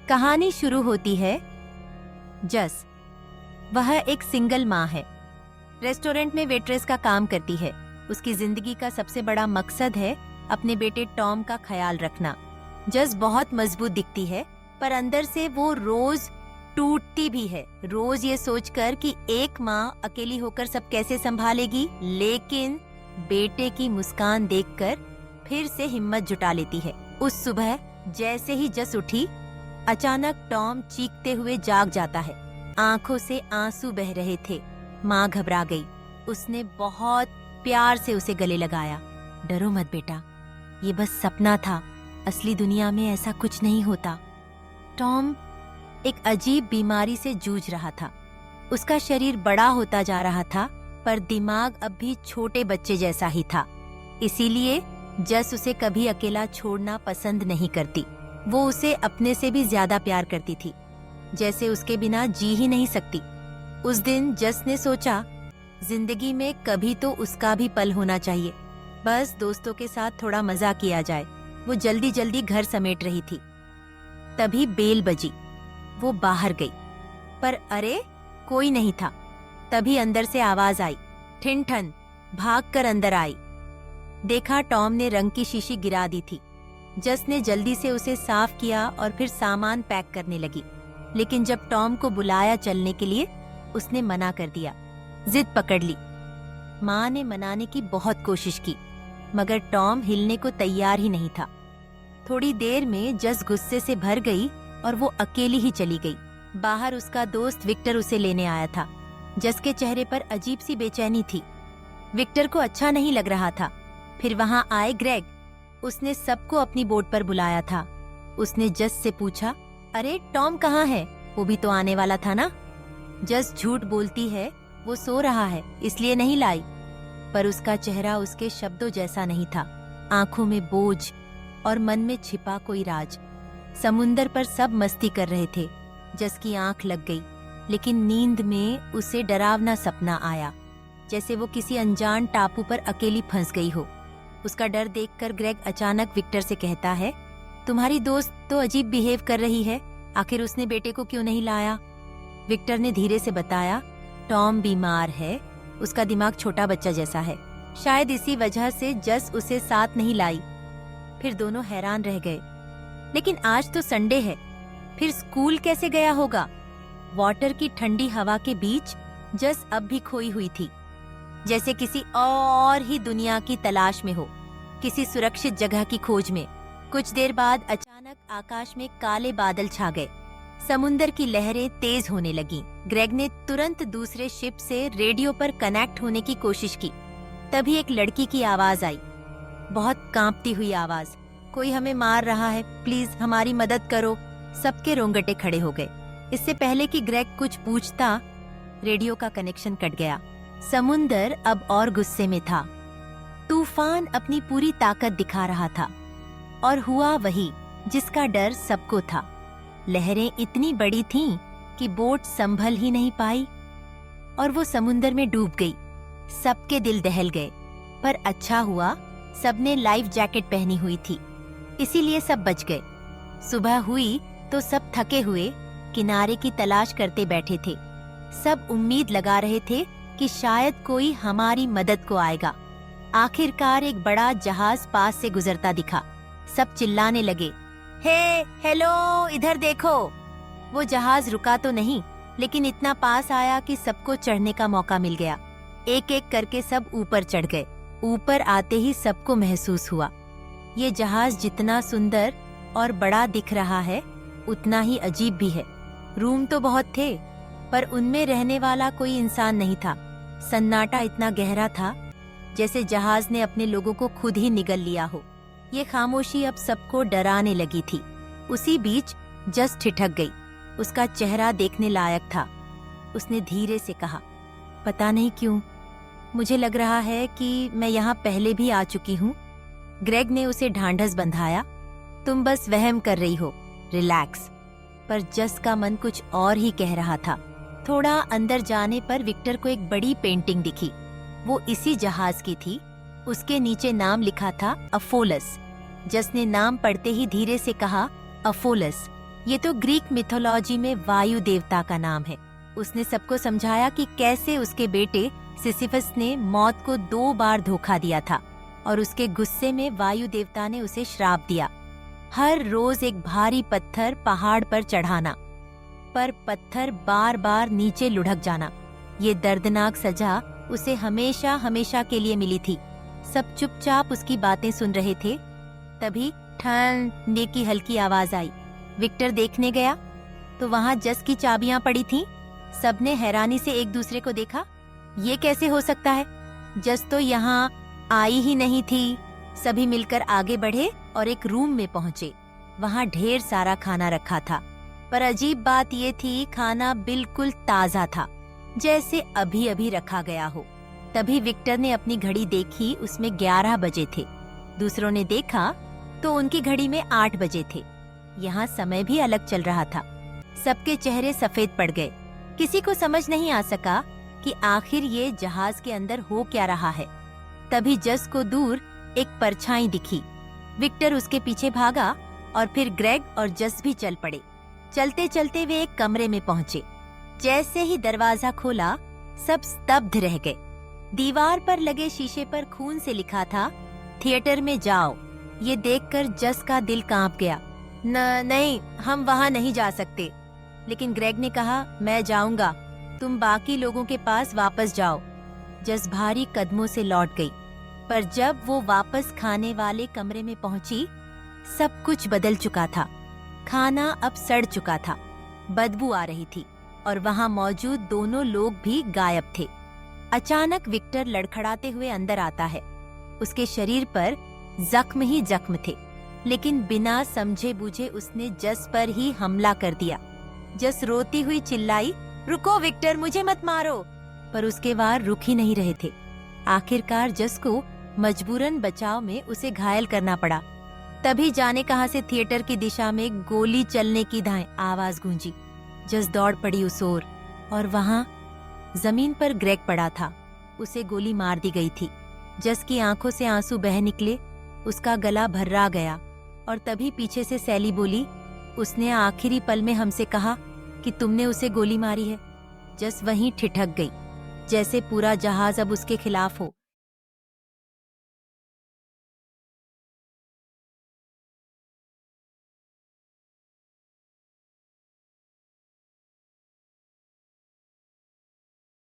कहानी शुरू होती है। जस, वह एक सिंगल माँ है। रेस्टोरेंट में वेट्रेस का काम करती है। उसकी जिंदगी का सबसे बड़ा मकसद है अपने बेटे टॉम का ख्याल रखना। जस बहुत मजबूत दिखती है, पर अंदर से वो रोज टूटती भी है, रोज ये सोचकर कि एक माँ अकेली होकर सब कैसे संभालेगी। लेकिन बेटे की मुस्कान देखकर फिर से हिम्मत जुटा लेती है। उस सुबह जैसे ही जस उठी, अचानक टॉम चीखते हुए जाग जाता है। आंखों से आंसू बह रहे थे। माँ घबरा गई। उसने बहुत प्यार से उसे गले लगाया। डरो मत बेटा, ये बस सपना था, असली दुनिया में ऐसा कुछ नहीं होता। टॉम एक अजीब बीमारी से जूझ रहा था। उसका शरीर बड़ा होता जा रहा था, पर दिमाग अब भी छोटे बच्चे जैसा ही था। इसीलिए जस उसे कभी अकेला छोड़ना पसंद नहीं करती। वो उसे अपने से भी ज्यादा प्यार करती थी, जैसे उसके बिना जी ही नहीं सकती। उस दिन जस ने सोचा, जिंदगी में कभी तो उसका भी पल होना चाहिए, बस दोस्तों के साथ थोड़ा मजा किया जाए। वो जल्दी जल्दी घर समेट रही थी। तभी बेल बजी। वो बाहर गई, पर अरे कोई नहीं था। तभी अंदर से आवाज आई। ठिन ठन भागकर अंदर आई। देखा, टॉम ने रंग की शीशी गिरा दी थी। जस ने जल्दी से उसे साफ किया और फिर सामान पैक करने लगी। लेकिन जब टॉम को बुलाया चलने के लिए, उसने मना कर दिया। जिद पकड़ ली। माँ ने मनाने की बहुत कोशिश की, मगर टॉम हिलने को तैयार ही नहीं था। थोड़ी देर में जस गुस्से से भर गई और वो अकेली ही चली गई। बाहर उसका दोस्त विक्टर उसे लेने आया था। जस के चेहरे पर अजीब सी बेचैनी थी। विक्टर को अच्छा नहीं लग रहा था। फिर वहाँ आए ग्रेग। उसने सबको अपनी बोट पर बुलाया था। उसने जस से पूछा, अरे टॉम कहाँ है? वो भी तो आने वाला था ना। जस झूठ बोलती है, वो सो रहा है इसलिए नहीं लाई। पर उसका चेहरा उसके शब्दों जैसा नहीं था। आंखों में बोझ और मन में छिपा कोई राज। समुंदर पर सब मस्ती कर रहे थे। जस की आंख लग गई, लेकिन नींद में उसे डरावना सपना आया, जैसे वो किसी अनजान टापू पर अकेली फंस गई हो। उसका डर देखकर ग्रेग अचानक विक्टर से कहता है, तुम्हारी दोस्त तो अजीब बिहेव कर रही है, आखिर उसने बेटे को क्यों नहीं लाया? विक्टर ने धीरे से बताया, टॉम बीमार है, उसका दिमाग छोटा बच्चा जैसा है, शायद इसी वजह से जस उसे साथ नहीं लाई। फिर दोनों हैरान रह गए। लेकिन आज तो संडे है, फिर स्कूल कैसे गया होगा? वाटर की ठंडी हवा के बीच जस अब भी खोई हुई थी, जैसे किसी और ही दुनिया की तलाश में हो, किसी सुरक्षित जगह की खोज में। कुछ देर बाद अचानक आकाश में काले बादल छा गए। समुंदर की लहरें तेज होने लगीं। ग्रेग ने तुरंत दूसरे शिप से रेडियो पर कनेक्ट होने की कोशिश की। तभी एक लड़की की आवाज आई, बहुत कांपती हुई आवाज, कोई हमें मार रहा है, प्लीज हमारी मदद करो। सबके रोंगटे खड़े हो गए। इससे पहले कि ग्रेग कुछ पूछता, रेडियो का कनेक्शन कट गया। समुंदर अब और गुस्से में था। तूफान अपनी पूरी ताकत दिखा रहा था, और हुआ वही जिसका डर सबको था। लहरें इतनी बड़ी थीं कि बोट संभल ही नहीं पाई, और वो समुंदर में डूब गई। सबके दिल दहल गए, पर अच्छा हुआ सबने लाइफ जैकेट पहनी हुई थी, इसीलिए सब बच गए। सुबह हुई तो सब थके हुए किनारे की तलाश करते बैठे थे। सब उम्मीद लगा रहे थे कि शायद कोई हमारी मदद को आएगा। आखिरकार एक बड़ा जहाज पास से गुजरता दिखा। सब चिल्लाने लगे, हे, हेलो, इधर देखो। वो जहाज रुका तो नहीं, लेकिन इतना पास आया कि सबको चढ़ने का मौका मिल गया। एक एक करके सब ऊपर चढ़ गए। ऊपर आते ही सबको महसूस हुआ, ये जहाज जितना सुंदर और बड़ा दिख रहा है, उतना ही अजीब भी है। रूम तो बहुत थे, पर उनमें रहने वाला कोई इंसान नहीं था। सन्नाटा इतना गहरा था, जैसे जहाज ने अपने लोगों को खुद ही निगल लिया हो। ये खामोशी अब सबको डराने लगी थी। उसी बीच जस ठिठक गई। उसका चेहरा देखने लायक था। उसने धीरे से कहा, पता नहीं क्यों मुझे लग रहा है कि मैं यहाँ पहले भी आ चुकी हूँ। ग्रेग ने उसे ढांढस बंधाया, तुम बस वहम कर रही हो, रिलैक्स। पर जस का मन कुछ और ही कह रहा था। थोड़ा अंदर जाने पर विक्टर को एक बड़ी पेंटिंग दिखी। वो इसी जहाज की थी। उसके नीचे नाम लिखा था अफोलस। जस ने नाम पढ़ते ही धीरे से कहा, अफोलस। ये तो ग्रीक मिथोलॉजी में वायु देवता का नाम है। उसने सबको समझाया कि कैसे उसके बेटे सिसिफस ने मौत को 2 बार धोखा दिया था और उसके गुस्से में वायु देवता ने उसे श्राप दिया, हर रोज एक भारी पत्थर पहाड़ पर चढ़ाना, पर पत्थर बार बार नीचे लुढ़क जाना। ये दर्दनाक सजा उसे हमेशा हमेशा के लिए मिली थी। सब चुपचाप उसकी बातें सुन रहे थे। तभी ठंडे की हल्की आवाज आई। विक्टर देखने गया तो वहाँ जस की चाबियां पड़ी थीं। सबने हैरानी से एक दूसरे को देखा। ये कैसे हो सकता है? जस तो यहाँ आई ही नहीं थी। सभी मिलकर आगे बढ़े और एक रूम में पहुँचे। वहाँ ढेर सारा खाना रखा था, पर अजीब बात ये थी, खाना बिल्कुल ताजा था, जैसे अभी अभी रखा गया हो। तभी विक्टर ने अपनी घड़ी देखी, उसमें 11 बजे थे। दूसरों ने देखा तो उनकी घड़ी में 8 बजे थे। यहाँ समय भी अलग चल रहा था। सबके चेहरे सफेद पड़ गए। किसी को समझ नहीं आ सका कि आखिर ये जहाज के अंदर हो क्या रहा है। तभी जस को दूर एक परछाई दिखी। विक्टर उसके पीछे भागा और फिर ग्रेग और जस भी चल पड़े। चलते चलते वे एक कमरे में पहुंचे। जैसे ही दरवाजा खोला, सब स्तब्ध रह गए। दीवार पर लगे शीशे पर खून से लिखा था, थिएटर में जाओ। ये देखकर जस का दिल कांप गया। नहीं, हम वहाँ नहीं जा सकते। लेकिन ग्रेग ने कहा, मैं जाऊंगा, तुम बाकी लोगों के पास वापस जाओ। जस भारी कदमों से लौट गई, पर जब वो वापस खाने वाले कमरे में पहुंची, सब कुछ बदल चुका था। खाना अब सड़ चुका था, बदबू आ रही थी और वहाँ मौजूद दोनों लोग भी गायब थे। अचानक विक्टर लड़खड़ाते हुए अंदर आता है। उसके शरीर पर जख्म ही जख्म थे, लेकिन बिना समझे बूझे उसने जस पर ही हमला कर दिया। जस रोती हुई चिल्लाई, रुको विक्टर, मुझे मत मारो। पर उसके वार रुक ही नहीं रहे थे। आखिरकार जस को मजबूरन बचाव में उसे घायल करना पड़ा। तभी जाने कहां से थिएटर की दिशा में गोली चलने की धाएं आवाज गूंजी। जस दौड़ पड़ी उस ओर, और वहां जमीन पर ग्रेग पड़ा था। उसे गोली मार दी गई थी। जस की आंखों से आंसू बह निकले, उसका गला भर्रा गया। और तभी पीछे से सैली बोली, उसने आखिरी पल में हमसे कहा कि तुमने उसे गोली मारी है। जस वहीं ठिठक गई, जैसे पूरा जहाज अब उसके खिलाफ हो।